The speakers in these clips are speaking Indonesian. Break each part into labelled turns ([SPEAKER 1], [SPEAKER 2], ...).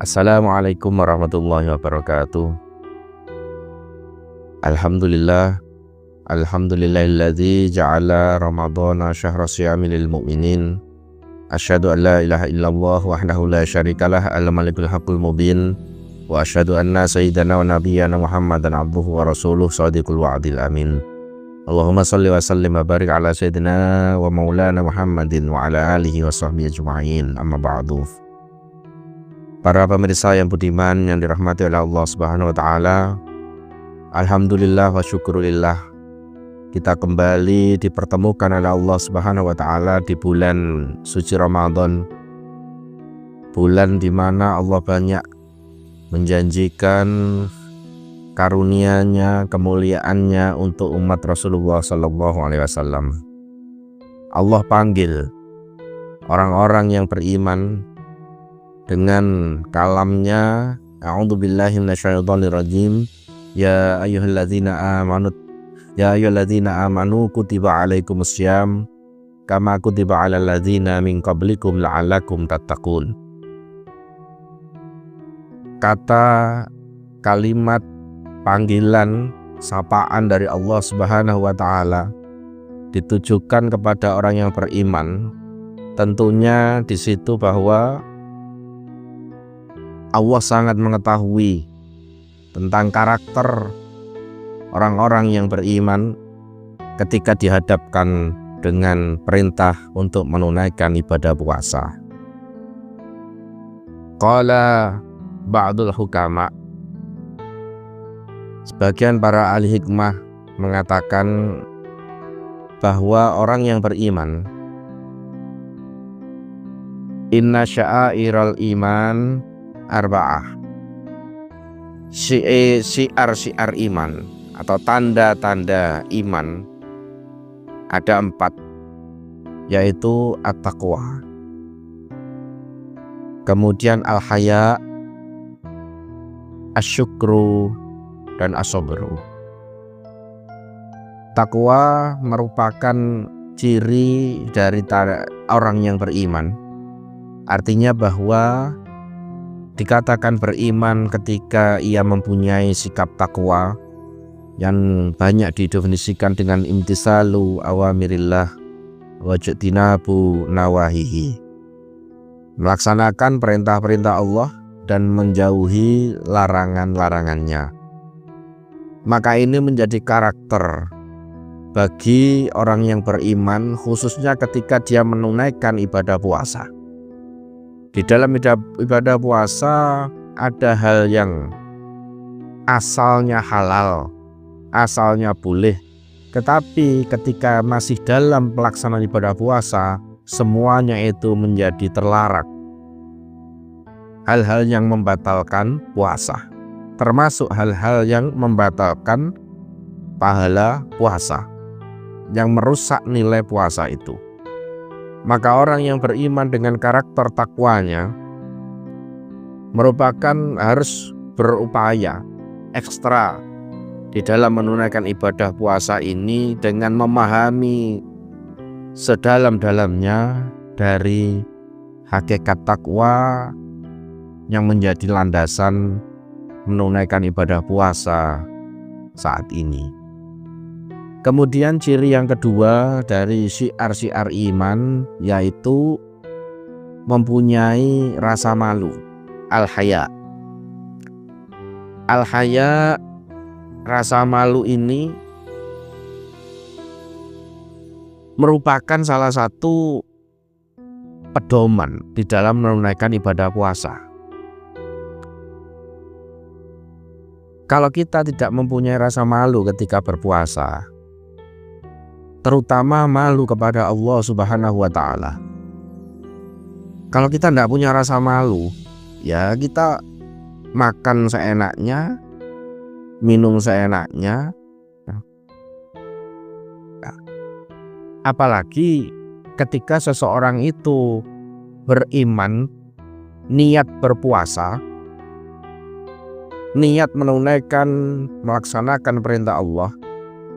[SPEAKER 1] Assalamualaikum warahmatullahi wabarakatuh. Alhamdulillah, alhamdulillahilladzi ja'ala ramadhana syahra siyami lil mu'minin. Asyhadu an la ilaha illallah wahdahu la syarikalah al-malikul haqqul mubin. Wa asyhadu anna sayyidana wa nabiyyana Muhammadan abduhu wa rasuluh shadiqul wa'dil amin. Allahumma salli wa sallim wa barik ala sayyidina wa maulana Muhammadin wa ala alihi wa sahbihi ajma'in. Amma ba'du. Para pemirsa yang budiman yang dirahmati oleh Allah Subhanahu wa taala, alhamdulillah wa syukurillah, kita kembali dipertemukan oleh Allah Subhanahu wa taala di bulan suci Ramadan. Bulan di mana Allah banyak menjanjikan karunia-Nya, kemuliaannya untuk umat Rasulullah sallallahu alaihi wasallam. Allah panggil orang-orang yang beriman dengan kalamnya, a'udzubillahi minasyaitonirrajim, ya ayyuhalladzina amanu kutiba alaikumussyam kama kutiba alal ladzina min qablikum la'allakum tattaqun. Kata kalimat panggilan sapaan dari Allah Subhanahu wa taala ditujukan kepada orang yang beriman. Tentunya di situ bahwa Allah sangat mengetahui tentang karakter orang-orang yang beriman ketika dihadapkan dengan perintah untuk menunaikan ibadah puasa. Qala ba'dul hukama, sebagian para ahli hikmah mengatakan bahwa orang yang beriman, inna sya'airal iman arba'ah, syiar iman atau tanda-tanda iman ada 4, yaitu at-taqwa, kemudian al-haya, asyukru, dan as-sabru. Takwa merupakan ciri dari orang yang beriman. Artinya bahwa dikatakan beriman ketika ia mempunyai sikap takwa yang banyak didefinisikan dengan imtisalu awamirillah wajtinabu nawahihi, melaksanakan perintah-perintah Allah dan menjauhi larangan-larangannya. Maka ini menjadi karakter bagi orang yang beriman, khususnya ketika dia menunaikan ibadah puasa. Di dalam ibadah puasa ada hal yang asalnya halal, asalnya boleh, tetapi ketika masih dalam pelaksanaan ibadah puasa, semuanya itu menjadi terlarang. Hal-hal yang membatalkan puasa, termasuk hal-hal yang membatalkan pahala puasa, yang merusak nilai puasa itu. Maka orang yang beriman dengan karakter takwanya merupakan harus berupaya ekstra di dalam menunaikan ibadah puasa ini dengan memahami sedalam-dalamnya dari hakikat takwa yang menjadi landasan menunaikan ibadah puasa saat ini. Kemudian ciri yang kedua dari syiar-syiar iman yaitu mempunyai rasa malu, al-haya. Al-haya, rasa malu ini merupakan salah satu pedoman di dalam menunaikan ibadah puasa. Kalau kita tidak mempunyai rasa malu ketika berpuasa, terutama malu kepada Allah Subhanahu wa taala. Kalau kita tidak punya rasa malu, ya kita makan seenaknya, minum seenaknya. Apalagi ketika seseorang itu beriman, niat berpuasa, niat menunaikan, melaksanakan perintah Allah,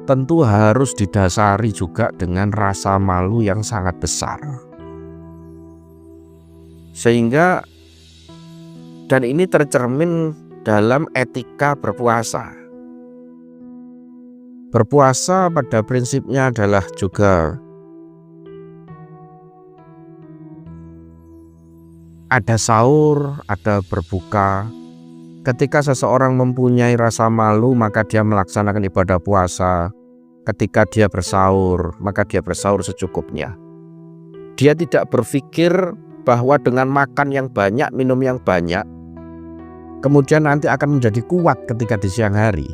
[SPEAKER 1] tentu harus didasari juga dengan rasa malu yang sangat besar. Sehingga Dan ini tercermin dalam etika berpuasa. Berpuasa pada prinsipnya adalah juga ada sahur, ada berbuka. Ketika seseorang mempunyai rasa malu, maka dia melaksanakan ibadah puasa. Ketika dia bersahur, maka dia bersahur secukupnya. Dia tidak berpikir bahwa dengan makan yang banyak, minum yang banyak, kemudian nanti akan menjadi kuat ketika di siang hari.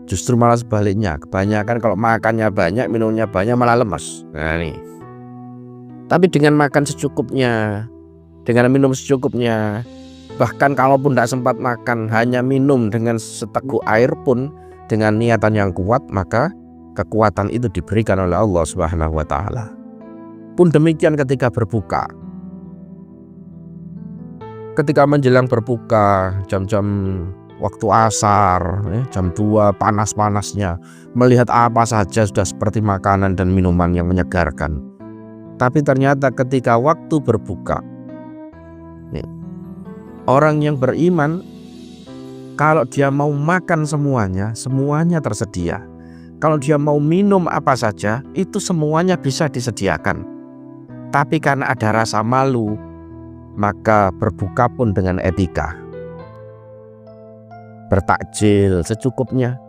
[SPEAKER 1] Justru malah sebaliknya, kebanyakan kalau makannya banyak, minumnya banyak malah lemas. Nah nih. Tapi dengan makan secukupnya, dengan minum secukupnya, bahkan kalaupun tidak sempat makan, hanya minum dengan seteguk air pun dengan niatan yang kuat, maka kekuatan itu diberikan oleh Allah Subhanahu wa taala. Pun demikian ketika berbuka. Ketika menjelang berbuka, jam-jam waktu asar, jam 2 panas-panasnya, melihat apa saja sudah seperti makanan dan minuman yang menyegarkan. Tapi ternyata ketika waktu berbuka, orang yang beriman, kalau dia mau makan semuanya tersedia. Kalau dia mau minum apa saja, itu semuanya bisa disediakan. Tapi karena ada rasa malu, maka berbuka pun dengan etika. Bertakjil secukupnya.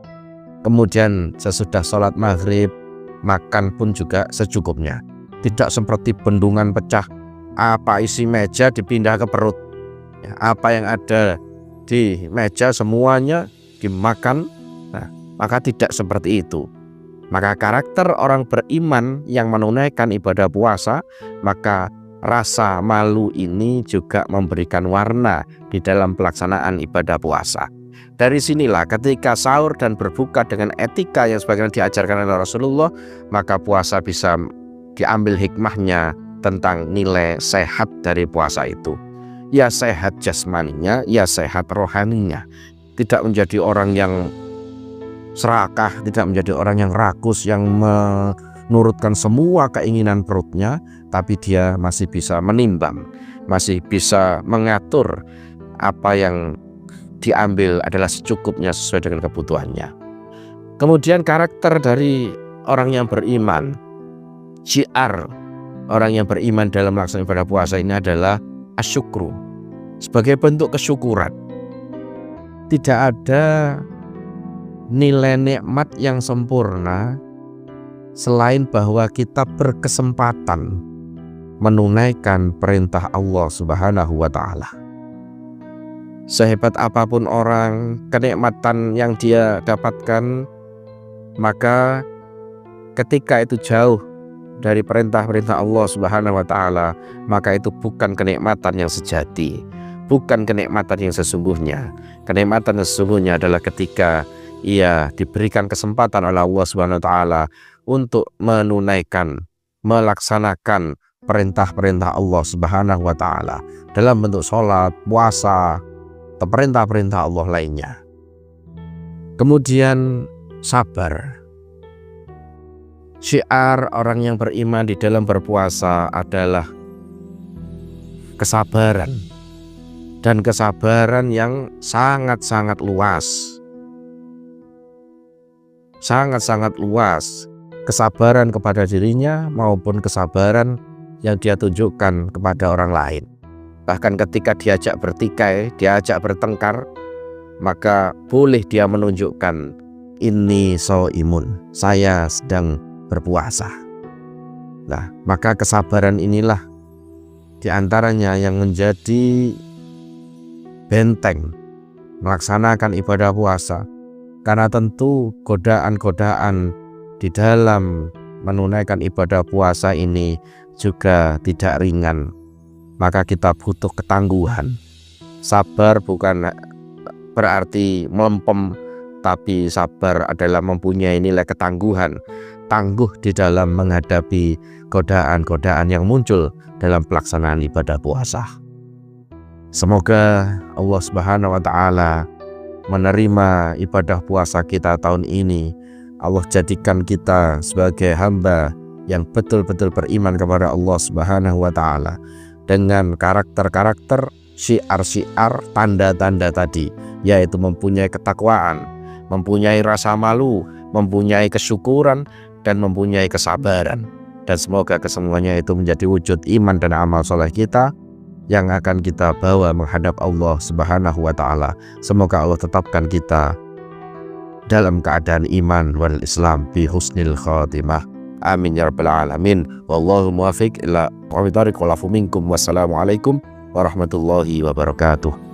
[SPEAKER 1] Kemudian sesudah sholat maghrib, makan pun juga secukupnya. Tidak seperti bendungan pecah, apa isi meja dipindah ke perut. Apa yang ada di meja semuanya dimakan. Nah, maka tidak seperti itu. Maka karakter orang beriman yang menunaikan ibadah puasa, maka rasa malu ini juga memberikan warna di dalam pelaksanaan ibadah puasa. Dari sinilah ketika sahur dan berbuka dengan etika yang sebagaimana diajarkan oleh Rasulullah, maka puasa bisa diambil hikmahnya tentang nilai sehat dari puasa itu. Ya sehat jasmaninya, ya sehat rohaninya. Tidak menjadi orang yang serakah, tidak menjadi orang yang rakus, yang menurutkan semua keinginan perutnya, tapi dia masih bisa menimbang, masih bisa mengatur apa yang diambil adalah secukupnya sesuai dengan kebutuhannya. Kemudian karakter dari orang yang beriman, syiar orang yang beriman dalam melaksanakan ibadah puasa ini adalah asyukru, sebagai bentuk kesyukuran. Tidak ada nilai nikmat yang sempurna selain bahwa kita berkesempatan menunaikan perintah Allah Subhanahu wa taala. Sehebat apapun orang, kenikmatan yang dia dapatkan, maka ketika itu jauh dari perintah-perintah Allah Subhanahu wa taala, maka itu bukan kenikmatan yang sejati, bukan kenikmatan yang sesungguhnya. Kenikmatan yang sesungguhnya adalah ketika ia diberikan kesempatan oleh Allah Subhanahu wa taala untuk menunaikan, melaksanakan perintah-perintah Allah Subhanahu wa taala dalam bentuk sholat, puasa, atau perintah-perintah Allah lainnya. Kemudian sabar. Syiar orang yang beriman di dalam berpuasa adalah kesabaran, dan kesabaran yang sangat-sangat luas. Sangat-sangat luas. Kesabaran kepada dirinya maupun kesabaran yang dia tunjukkan kepada orang lain. Bahkan ketika diajak bertikai, diajak bertengkar, maka boleh dia menunjukkan, ini shaimun, saya sedang berpuasa. Nah, maka kesabaran inilah diantaranya yang menjadi benteng melaksanakan ibadah puasa. Karena tentu godaan-godaan di dalam menunaikan ibadah puasa ini juga tidak ringan. Maka kita butuh ketangguhan. Sabar bukan berarti melempem, tapi sabar adalah mempunyai nilai ketangguhan. Tangguh di dalam menghadapi godaan-godaan yang muncul dalam pelaksanaan ibadah puasa. Semoga Allah Subhanahu wa taala menerima ibadah puasa kita tahun ini. Allah jadikan kita sebagai hamba yang betul-betul beriman kepada Allah Subhanahu wa taala dengan karakter-karakter syiar-syiar, tanda-tanda tadi, yaitu mempunyai ketakwaan, mempunyai rasa malu, mempunyai kesyukuran, dan mempunyai kesabaran. Dan semoga kesemuanya itu menjadi wujud iman dan amal soleh kita yang akan kita bawa menghadap Allah Subhanahu wa Ta'ala. Semoga Allah tetapkan kita dalam keadaan iman wal Islam bi husnil khatimah. Amin ya rabbal alamin. Wallahu muwaffiq ila aqwamit thoriq wal afu minkum. Wassalamualaikum warahmatullahi wabarakatuh.